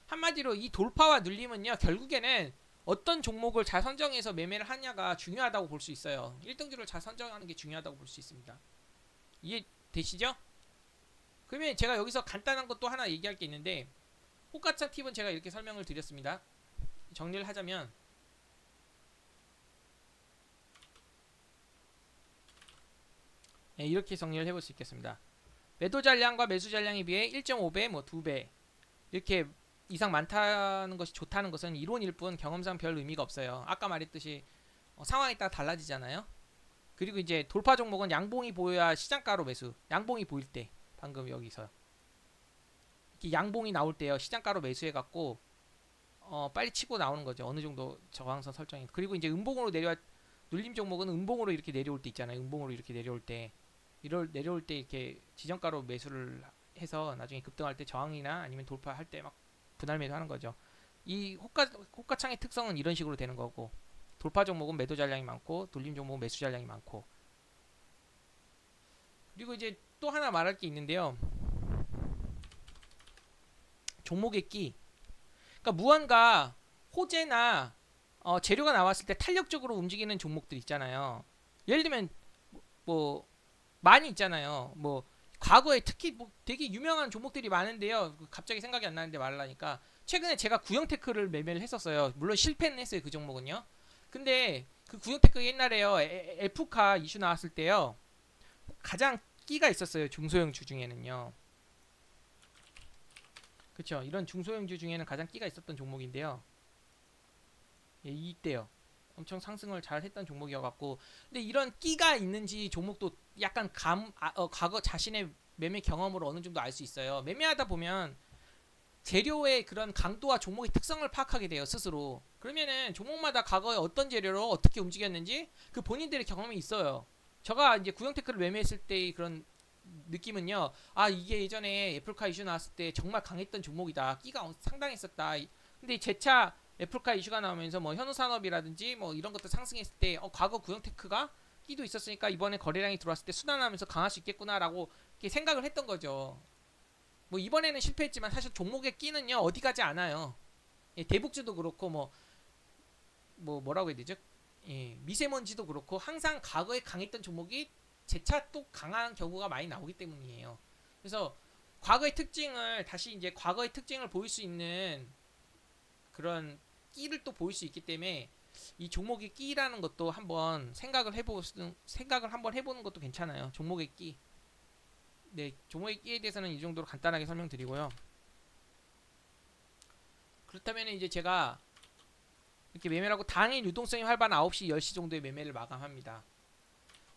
Speaker 1: 한마디로 이 돌파와 눌림은요. 결국에는 어떤 종목을 잘 선정해서 매매를 하냐가 중요하다고 볼 수 있어요. 1등주를 잘 선정하는 게 중요하다고 볼 수 있습니다. 이해되시죠? 그러면 제가 여기서 간단한 것도 하나 얘기할 게 있는데 호가창 팁은 제가 이렇게 설명을 드렸습니다. 정리를 하자면 네, 이렇게 정리를 해볼 수 있겠습니다. 매도 잔량과 매수 잔량에 비해 1.5배, 뭐 2배 이렇게 이상 많다는 것이 좋다는 것은 이론일 뿐 경험상 별 의미가 없어요. 아까 말했듯이 상황에 따라 달라지잖아요. 그리고 이제 돌파 종목은 양봉이 보여야 시장가로 매수. 양봉이 보일 때 방금 여기서 이렇게 양봉이 나올 때요. 시장가로 매수해갖고 빨리 치고 나오는 거죠. 어느 정도 저항선 설정이. 그리고 이제 음봉으로 눌림 종목은 음봉으로 이렇게 내려올 때 있잖아요. 음봉으로 이렇게 내려올 때 내려올 때 이렇게 지정가로 매수를 해서 나중에 급등할 때 저항이나 아니면 돌파할 때 막 분할 매도하는 거죠. 이 호가창의 특성은 이런 식으로 되는 거고 돌파 종목은 매도 잔량이 많고 눌림 종목은 매수 잔량이 많고 그리고 이제 또 하나 말할 게 있는데요. 종목의 끼. 그러니까 무언가 호재나 재료가 나왔을 때 탄력적으로 움직이는 종목들 있잖아요. 예를 들면 뭐 많이 있잖아요. 뭐 과거에 특히 뭐 되게 유명한 종목들이 많은데요. 갑자기 생각이 안 나는데 말하니까 최근에 제가 구형 테크를 매매를 했었어요. 물론 실패는 했어요. 그 종목은요. 근데 그 구형 테크 옛날에요. 에프카 이슈 나왔을 때요. 가장 끼가 있었어요. 중소형 주 중에는요. 그렇죠. 이런 중소형 주 중에는 가장 끼가 있었던 종목인데요. 예, 이때요. 엄청 상승을 잘 했던 종목이어갖고. 근데 이런 끼가 있는지 종목도 약간 과거 자신의 매매 경험으로 어느 정도 알 수 있어요. 매매하다 보면 재료의 그런 강도와 종목의 특성을 파악하게 돼요, 스스로. 그러면은 종목마다 과거에 어떤 재료로 어떻게 움직였는지 그 본인들의 경험이 있어요. 제가 이제 구형테크를 매매했을 때의 그런 느낌은요. 아, 이게 예전에 애플카 이슈 나왔을 때 정말 강했던 종목이다. 끼가 상당했었다. 근데 재차 애플카 이슈가 나오면서 뭐 현우산업이라든지 뭐 이런 것들 상승했을 때 과거 구형테크가 끼도 있었으니까 이번에 거래량이 들어왔을 때 순환하면서 강할 수 있겠구나라고 이렇게 생각을 했던 거죠. 뭐 이번에는 실패했지만 사실 종목의 끼는요 어디 가지 않아요. 예, 대북주도 그렇고 뭐라고 해야 되죠? 예, 미세먼지도 그렇고 항상 과거에 강했던 종목이 재차 또 강한 경우가 많이 나오기 때문이에요. 그래서 과거의 특징을 다시 이제 과거의 특징을 보일 수 있는 그런 끼를 또 보일 수 있기 때문에 이 종목의 끼라는 것도 한번 생각을 한번 해보는 것도 괜찮아요. 종목의 끼. 네, 종목의 끼에 대해서는 이 정도로 간단하게 설명드리고요. 그렇다면 이제 제가 이렇게 매매를 하고 당일 유동성이 활발한 9시, 10시 정도의 매매를 마감합니다.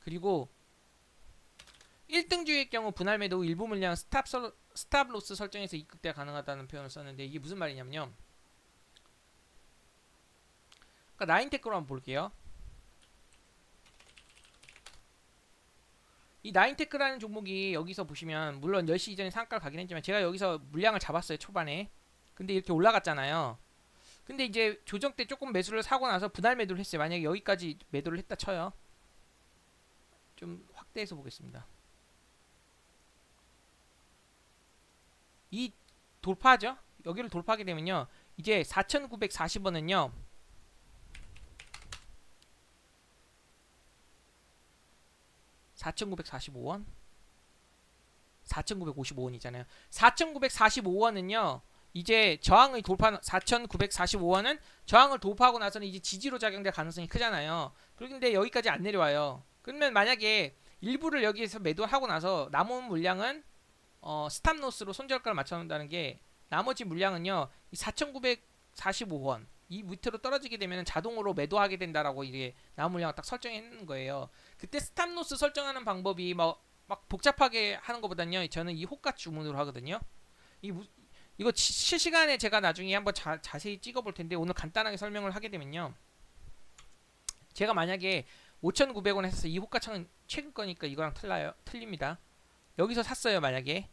Speaker 1: 그리고 1등주의 경우 분할 매도 후 일부 물량 스탑 로스 설정해서 이극대가 가능하다는 표현을 썼는데 이게 무슨 말이냐면요. 그러니까 나인테크로 한번 볼게요. 이 나인테크라는 종목이 여기서 보시면 물론 10시 이전에 상가를 가긴 했지만 제가 여기서 물량을 잡았어요. 초반에. 근데 이렇게 올라갔잖아요. 근데 이제 조정 때 조금 매수를 사고 나서 분할 매도를 했어요. 만약에 여기까지 매도를 했다 쳐요. 좀 확대해서 보겠습니다. 이 돌파죠. 여기를 돌파하게 되면요. 이제 4,940원은요. 4,945원? 4,955원이잖아요. 4,945원은요. 이제 저항의 돌파 4,945원은 저항을 돌파하고 나서는 이제 지지로 작용될 가능성이 크잖아요. 그런데 여기까지 안 내려와요. 그러면 만약에 일부를 여기에서 매도하고 나서 남은 물량은 스탑로스로 손절가를 맞춰놓는다는 게 나머지 물량은요. 이 4,945원 이 밑으로 떨어지게 되면 자동으로 매도하게 된다라고 이게 남은 물량을 딱 설정해 놓는 거예요. 그때 스탑로스 설정하는 방법이 막 복잡하게 하는 것보다는요. 저는 이 호가 주문으로 하거든요. 이거 실시간에 제가 나중에 한번 자세히 찍어볼 텐데 오늘 간단하게 설명을 하게 되면요. 제가 만약에 5,900원 했어서 이 호가창은 최근 거니까 이거랑 틀립니다. 여기서 샀어요. 만약에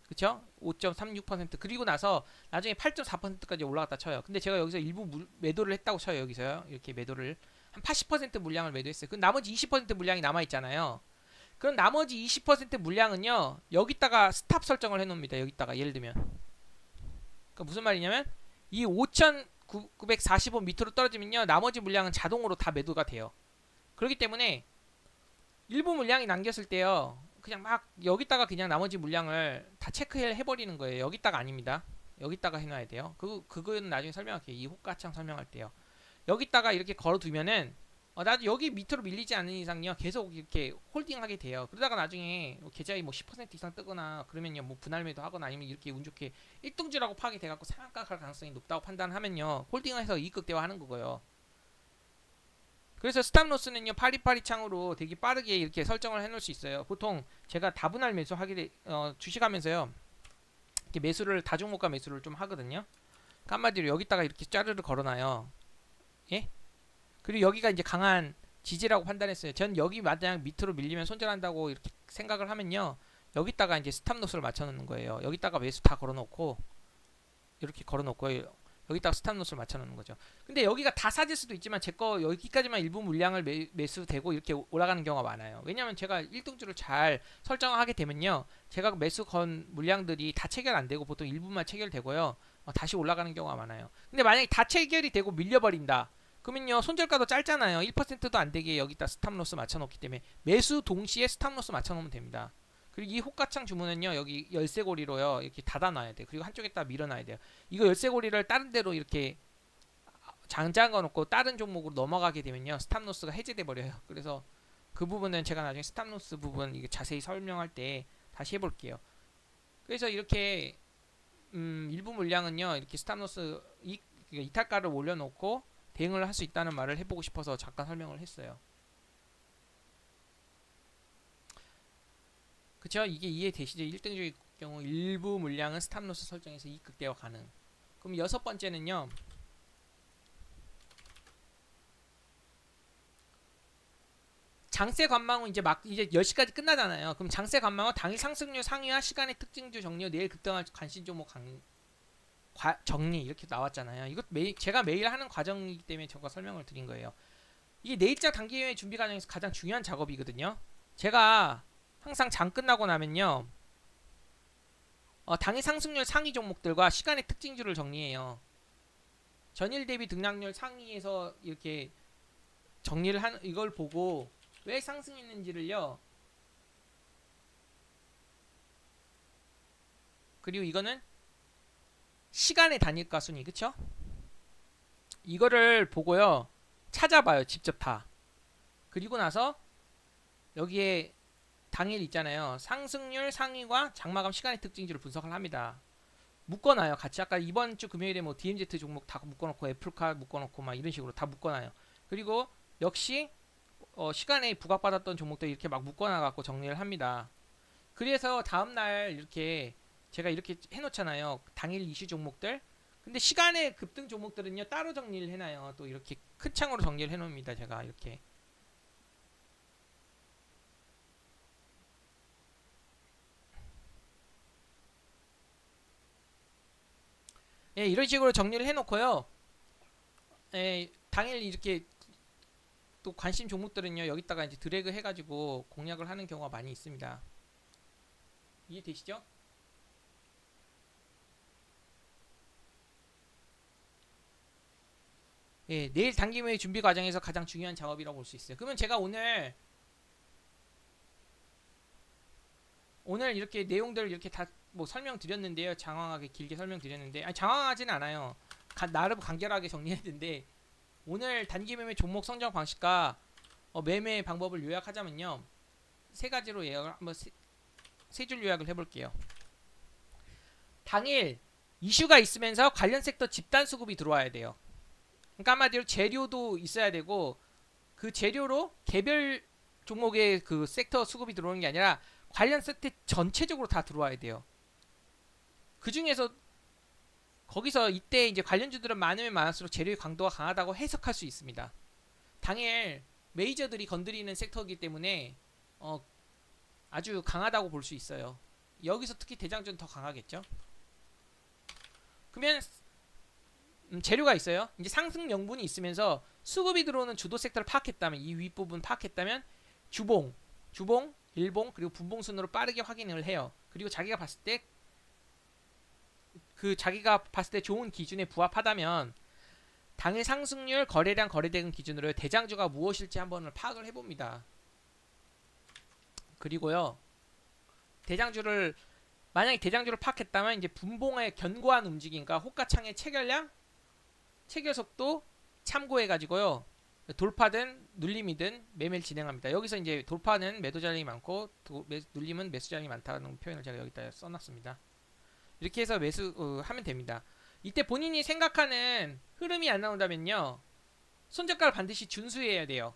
Speaker 1: 그쵸? 5.36% 그리고 나서 나중에 8.4%까지 올라갔다 쳐요. 근데 제가 여기서 일부 매도를 했다고 쳐요. 여기서요. 이렇게 매도를 한 80% 물량을 매도했어요. 그 나머지 20% 물량이 남아있잖아요. 그럼 나머지 20% 물량은요. 여기다가 스탑 설정을 해놓습니다. 여기다가 예를 들면 그러니까 무슨 말이냐면 이 5,940원 밑으로 떨어지면요. 나머지 물량은 자동으로 다 매도가 돼요. 그렇기 때문에 일부 물량이 남겼을 때요. 그냥 막 여기다가 그냥 나머지 물량을 다 체크해버리는 거예요. 여기다가 아닙니다. 여기다가 해놔야 돼요. 그거는 나중에 설명할게요. 이 호가창 설명할 때요. 여기다가 이렇게 걸어두면은 나도 여기 밑으로 밀리지 않는 이상요 계속 이렇게 홀딩하게 돼요. 그러다가 나중에 계좌에 뭐 10% 이상 뜨거나 그러면요 뭐 분할 매도 하거나 아니면 이렇게 운 좋게 1등주라고 파악이 돼갖고 상한가 갈 가능성이 높다고 판단하면요 홀딩해서 이익 대화하는 거고요. 그래서 스탑로스는요 파리파리 창으로 되게 빠르게 이렇게 설정을 해놓을 수 있어요. 보통 제가 다분할 매수하게 주식하면서요 이렇게 매수를 다중고가 매수를 좀 하거든요. 그러니까 한마디로 여기다가 이렇게 짜르르 걸어놔요. 예? 그리고 여기가 이제 강한 지지라고 판단했어요. 전 여기 만약 밑으로 밀리면 손절한다고 이렇게 생각을 하면요 여기다가 이제 스탑로스를 맞춰놓는 거예요. 여기다가 매수 다 걸어놓고 이렇게 걸어놓고 여기다가 스탑로스를 맞춰놓는 거죠. 근데 여기가 다 사질 수도 있지만 제 거 여기까지만 일부 물량을 매수되고 이렇게 올라가는 경우가 많아요. 왜냐하면 제가 1등주를 잘 설정하게 되면요 제가 매수 건 물량들이 다 체결 안 되고 보통 일부만 체결되고요 다시 올라가는 경우가 많아요. 근데 만약에 다 체결이 되고 밀려버린다 그러면요 손절가도 짧잖아요. 1%도 안 되게 여기다 스탑로스 맞춰놓기 때문에 매수 동시에 스탑로스 맞춰놓으면 됩니다. 그리고 이 호가창 주문은요, 여기 열쇠고리로요, 이렇게 닫아놔야 돼요. 그리고 한쪽에다 밀어놔야 돼요. 이거 열쇠고리를 다른 데로 이렇게 장장거 놓고 다른 종목으로 넘어가게 되면요, 스탑로스가 해제돼 버려요. 그래서 그 부분은 제가 나중에 스탑로스 부분 이게 자세히 설명할 때 다시 해볼게요. 그래서 이렇게 일부 물량은요, 이렇게 스탑로스 이탈가를 올려놓고 대응을 할 수 있다는 말을 해보고 싶어서 잠깐 설명을 했어요. 그쵸? 이게 이해되시죠? 1등주의 경우 일부 물량은 스탑로스 설정에서 이익 극대화 가능. 그럼 여섯 번째는요, 장세 관망 후 이제 10시까지 끝나잖아요. 그럼 장세 관망 후 당일 상승률 상위와 시간의 특징주 정리 후 내일 급등할 관심 종목 정리 이렇게 나왔잖아요. 이것 제가 매일 하는 과정이기 때문에 제가 설명을 드린 거예요. 이게 내일장 단기 준비 과정에서 가장 중요한 작업이거든요. 제가 항상 장 끝나고 나면요, 당일 상승률 상위 종목들과 시간의 특징주를 정리해요. 전일 대비 등락률 상위에서 이렇게 정리를 하는 이걸 보고 왜 상승했는지를요. 그리고 이거는 시간의 단일가 순위, 그쵸? 이거를 보고요, 찾아봐요, 직접 다. 그리고 나서 여기에 당일 있잖아요, 상승률 상위과 장마감 시간의 특징지를 분석을 합니다. 묶어놔요, 같이. 아까 이번 주 금요일에 뭐 DMZ 종목 다 묶어놓고 애플카 묶어놓고 막 이런 식으로 다 묶어놔요. 그리고 역시 시간에 부각받았던 종목들 이렇게 막 묶어놔갖고 정리를 합니다. 그래서 다음날 이렇게 제가 이렇게 해놓잖아요, 당일 이슈 종목들. 근데 시간의 급등 종목들은요, 따로 정리를 해놔요. 또 이렇게 큰 창으로 정리를 해놓습니다, 제가 이렇게. 예, 이런 식으로 정리를 해놓고요. 예, 당일 이렇게 또 관심 종목들은요, 여기다가 이제 드래그 해가지고 공략을 하는 경우가 많이 있습니다. 이해되시죠? 예, 내일 단기매매 준비 과정에서 가장 중요한 작업이라고 볼 수 있어요. 그러면 제가 오늘 이렇게 내용들 이렇게 다 뭐 설명드렸는데요. 장황하게 길게 설명드렸는데, 아니 장황하진 않아요. 나름 간결하게 정리했는데, 오늘 단기매매 종목 선정 방식과 매매 방법을 요약하자면요, 세 가지로 예약을 한번 세 줄 요약을 해볼게요. 당일 이슈가 있으면서 관련 섹터 집단 수급이 들어와야 돼요. 그러니까 한마디로 재료도 있어야 되고, 그 재료로 개별 종목의 그 섹터 수급이 들어오는 게 아니라 관련 섹터 전체적으로 다 들어와야 돼요. 그 중에서 거기서 이때 이제 관련주들은 많으면 많을수록 재료의 강도가 강하다고 해석할 수 있습니다. 당일 메이저들이 건드리는 섹터이기 때문에 아주 강하다고 볼 수 있어요. 여기서 특히 대장주는 더 강하겠죠. 그러면 재료가 있어요. 이제 상승 명분이 있으면서 수급이 들어오는 주도 섹터를 파악했다면, 이 윗부분 파악했다면 주봉, 일봉 그리고 분봉 순으로 빠르게 확인을 해요. 그리고 자기가 봤을 때 좋은 기준에 부합하다면 당일 상승률, 거래량, 거래대금 기준으로 대장주가 무엇일지 한번 파악을 해봅니다. 그리고요, 만약에 대장주를 파악했다면 이제 분봉의 견고한 움직임과 호가창의 체결량, 체결 속도 참고해가지고요, 돌파든 눌림이든 매매를 진행합니다. 여기서 이제 돌파는 매도 잔량이 많고 눌림은 매수 잔량이 많다는 표현을 제가 여기다 써놨습니다. 이렇게 해서 하면 됩니다. 이때 본인이 생각하는 흐름이 안 나온다면요, 손절가를 반드시 준수해야 돼요.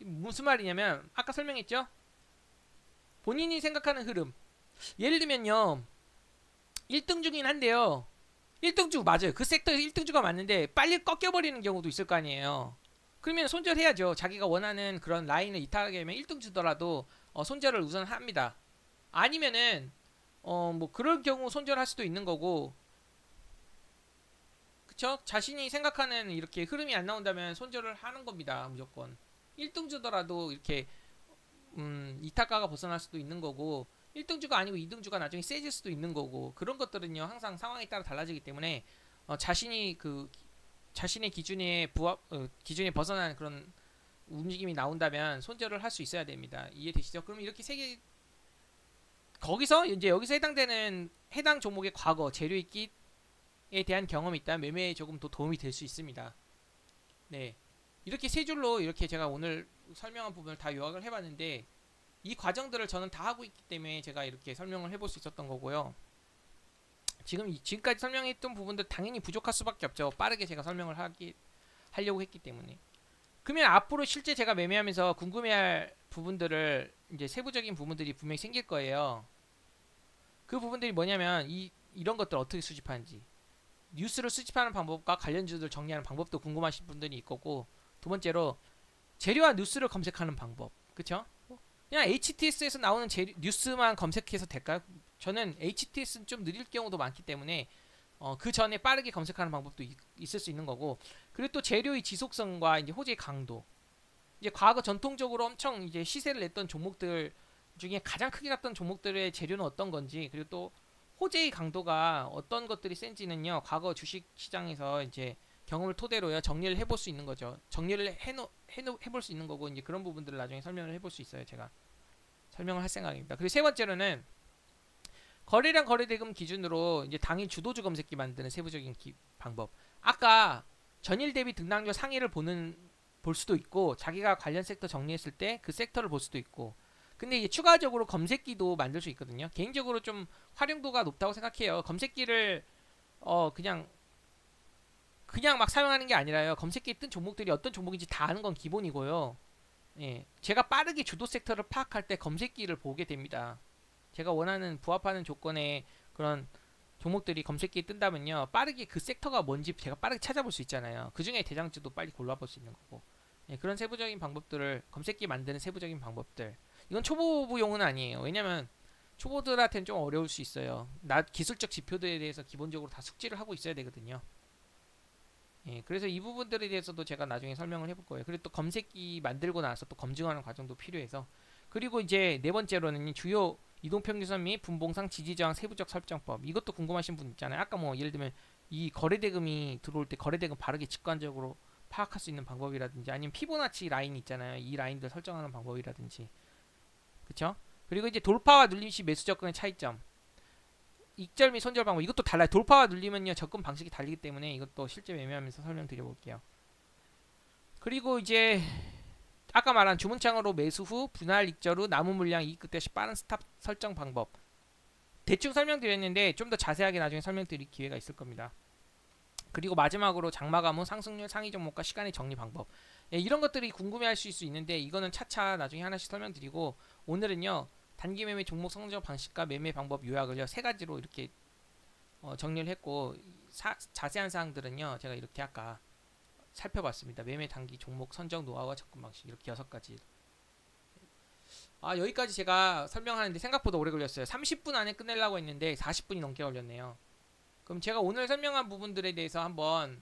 Speaker 1: 무슨 말이냐면 아까 설명했죠? 본인이 생각하는 흐름, 예를 들면요, 1등주긴 한데요, 1등주 맞아요. 그 섹터에서 1등주가 맞는데 빨리 꺾여버리는 경우도 있을 거 아니에요. 그러면 손절해야죠. 자기가 원하는 그런 라인을 이탈하게 되면 1등주더라도 손절을 우선 합니다. 아니면은 뭐 그럴 경우 손절할 수도 있는 거고, 그쵸? 자신이 생각하는 이렇게 흐름이 안 나온다면 손절을 하는 겁니다. 무조건 1등주더라도 이렇게 이탈가가 벗어날 수도 있는 거고, 1등주가 아니고 2등주가 나중에 세질 수도 있는 거고, 그런 것들은요 항상 상황에 따라 달라지기 때문에 자신의 기준에 벗어나는 그런 움직임이 나온다면 손절을 할 수 있어야 됩니다. 이해되시죠? 그럼 이렇게 세 개 거기서 이제 여기서 해당되는 해당 종목의 과거 재료 있기에 대한 경험이 있다면 매매에 조금 더 도움이 될 수 있습니다. 네. 이렇게 세 줄로 이렇게 제가 오늘 설명한 부분을 다 요약을 해봤는데 이 과정들을 저는 다 하고 있기 때문에 제가 이렇게 설명을 해볼 수 있었던 거고요. 지금까지 설명했던 부분들 당연히 부족할 수밖에 없죠. 빠르게 제가 설명을 하려고 했기 때문에. 그러면 앞으로 실제 제가 매매하면서 궁금해할 부분들을 이제 세부적인 부분들이 분명히 생길 거예요. 그 부분들이 뭐냐면 이런 것들 어떻게 수집하는지, 뉴스를 수집하는 방법과 관련주들 정리하는 방법도 궁금하신 분들이 있고, 두 번째로 재료와 뉴스를 검색하는 방법, 그쵸? 그냥 HTS에서 나오는 뉴스만 검색해서 될까요? 저는 HTS는 좀 느릴 경우도 많기 때문에 그 전에 빠르게 검색하는 방법도 있을 수 있는 거고, 그리고 또 재료의 지속성과 이제 호재의 강도, 이제 과거 전통적으로 엄청 이제 시세를 냈던 종목들 중에 가장 크게 갔던 종목들의 재료는 어떤 건지, 그리고 또 호재의 강도가 어떤 것들이 센지는요, 과거 주식 시장에서 이제 경험을 토대로요 정리를 해볼 수 있는 거죠. 정리를 해볼 수 있는 거고, 이제 그런 부분들을 나중에 설명을 해볼 수 있어요. 제가 설명을 할 생각입니다. 그리고 세 번째로는 거래량 거래대금 기준으로 이제 당일 주도주 검색기 만드는 세부적인 방법. 아까 전일 대비 등락률 상위를 볼 수도 있고, 자기가 관련 섹터 정리했을 때 그 섹터를 볼 수도 있고, 근데 이제 추가적으로 검색기도 만들 수 있거든요. 개인적으로 좀 활용도가 높다고 생각해요. 검색기를 그냥 막 사용하는 게 아니라요. 검색기에 뜬 종목들이 어떤 종목인지 다 아는 건 기본이고요. 예, 제가 빠르게 주도 섹터를 파악할 때 검색기를 보게 됩니다. 제가 원하는 부합하는 조건의 그런 종목들이 검색기에 뜬다면요, 빠르게 그 섹터가 뭔지 제가 빠르게 찾아볼 수 있잖아요. 그 중에 대장주도 빨리 골라볼 수 있는 거고. 예, 그런 세부적인 방법들을, 검색기 만드는 세부적인 방법들, 이건 초보부용은 아니에요. 왜냐면 초보들한테는 좀 어려울 수 있어요. 기술적 지표들에 대해서 기본적으로 다 숙지를 하고 있어야 되거든요. 예, 그래서 이 부분들에 대해서도 제가 나중에 설명을 해볼 거예요. 그리고 또 검색기 만들고 나서 또 검증하는 과정도 필요해서. 그리고 이제 네 번째로는 주요 이동평균선 및 분봉상 지지저항 세부적 설정법. 이것도 궁금하신 분 있잖아요. 아까 뭐 예를 들면 이 거래대금이 들어올 때 거래대금 바르게 직관적으로 파악할 수 있는 방법이라든지, 아니면 피보나치 라인 있잖아요. 이 라인들 설정하는 방법이라든지, 그쵸? 그리고 이제 돌파와 눌림 시 매수 접근의 차이점, 익절 및 손절 방법, 이것도 달라요. 돌파와 눌리면요 접근 방식이 달리기 때문에 이것도 실제 매매하면서 설명드려 볼게요. 그리고 이제 아까 말한 주문창으로 매수 후 분할 익절 후 남은 물량 이익 그때 빠른 스탑 설정 방법, 대충 설명드렸는데 좀 더 자세하게 나중에 설명드릴 기회가 있을 겁니다. 그리고 마지막으로 장마감 후 상승률 상위 종목과 시간의 정리 방법. 예, 이런 것들이 궁금해하실 수 있는데 이거는 차차 나중에 하나씩 설명드리고, 오늘은요 단기 매매 종목 성적 방식과 매매 방법 요약을요 세 가지로 이렇게 정리를 했고, 자세한 사항들은요 제가 이렇게 아까 살펴봤습니다. 매매 단기 종목 선정 노하우와 접근 방식, 이렇게 6가지. 여기까지 제가 설명하는데 생각보다 오래 걸렸어요. 30분 안에 끝내려고 했는데 40분이 넘게 걸렸네요. 그럼 제가 오늘 설명한 부분들에 대해서 한번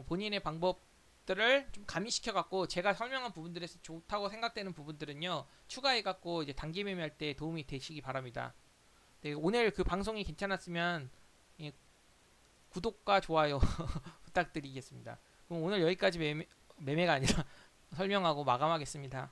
Speaker 1: 본인의 방법들을 좀 가미시켜 갖고, 제가 설명한 부분들에서 좋다고 생각되는 부분들은요 추가해 갖고 이제 단기 매매할 때 도움이 되시기 바랍니다. 네, 오늘 그 방송이 괜찮았으면 예, 구독과 좋아요 부탁드리겠습니다. 그럼 오늘 여기까지 매매가 아니라 설명하고 마감하겠습니다.